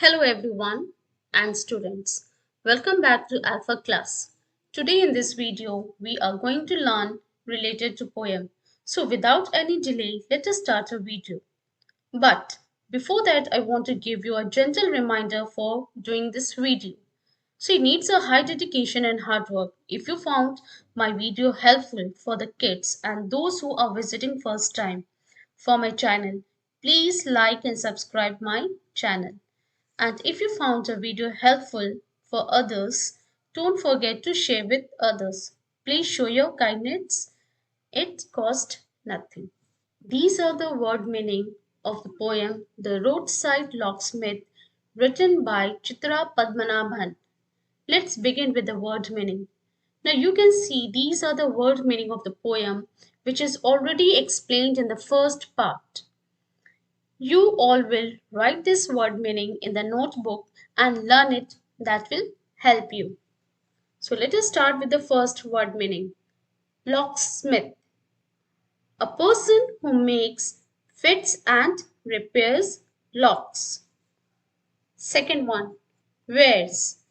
Hello everyone and students. Welcome back to Alpha class. Today in this video we are going to learn related to poem. So without any delay let us start our video. But before that I want to give you a gentle reminder for doing this video. So it needs a high dedication and hard work. If you found my video helpful for the kids and those who are visiting first time for my channel, please like and subscribe my channel. And if you found a video helpful for others, don't forget to share with others. Please show your kindness. It costs nothing. These are the word meaning of the poem The Roadside Locksmith written by Chitra Padmanabhan. Let's begin with the word meaning. Now you can see these are the word meaning of the poem which is already explained in the first part. You all will write this word meaning in the notebook and learn it. That will help you. So let us start with the first word meaning. Locksmith. A person who makes, fits and repairs locks. Second one. Wares.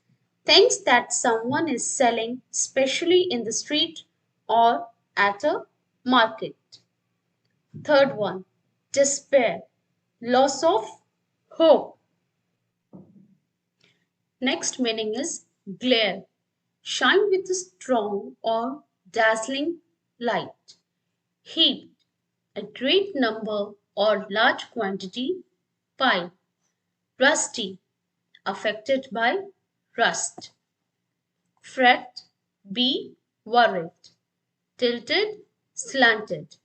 Things that someone is selling, especially in the street or at a market. Third one. Despair. Loss of hope. Next meaning is glare. Shine with a strong or dazzling light. Heaped. A great number or large quantity. Pile. Rusty. Affected by rust. Fret. Be worried. Tilted. Slanted.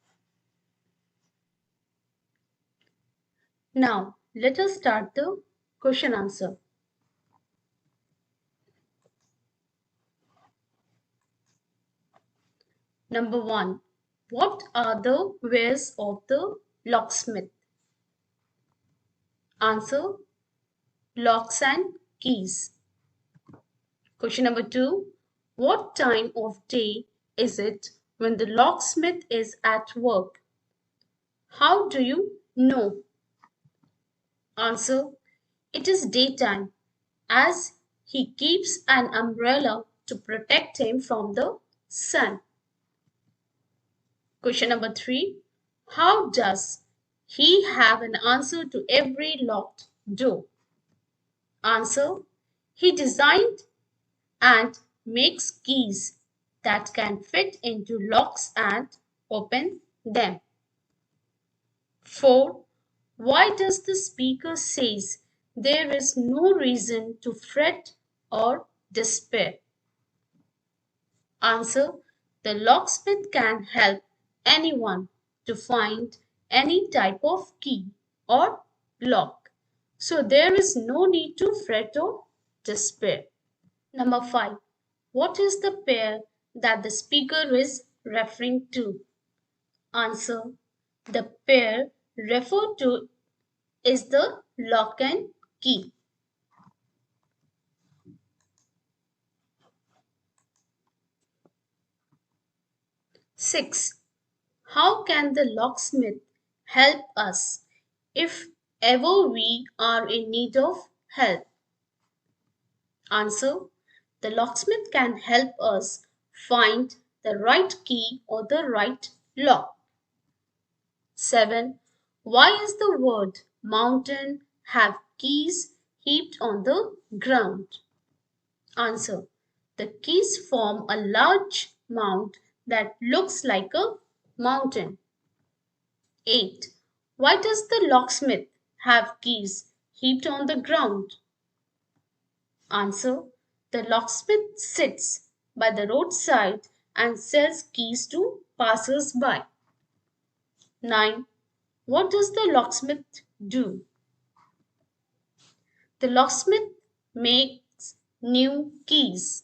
Now let us start the question answer. Number 1. What are the wares of the locksmith? Answer: locks and keys. Question number 2. What time of day is it when the locksmith is at work? How do you know? Answer: it is daytime, as he keeps an umbrella to protect him from the sun. Question number 3. How does he have an answer to every locked door? Answer: he designed and makes keys that can fit into locks and open them. 4. Why does the speaker says there is no reason to fret or despair? Answer: the locksmith can help anyone to find any type of key or lock. So there is no need to fret or despair. Number 5. What is the pair that the speaker is referring to? Answer: the pair referred to is the lock and key. 6. How can the locksmith help us if ever we are in need of help? Answer: the locksmith can help us find the right key or the right lock. 7. Why is the word mountain have keys heaped on the ground? Answer: the keys form a large mound that looks like a mountain. 8. Why does the locksmith have keys heaped on the ground? Answer: the locksmith sits by the roadside and sells keys to passers-by. 9. What does the locksmith do? The locksmith makes new keys.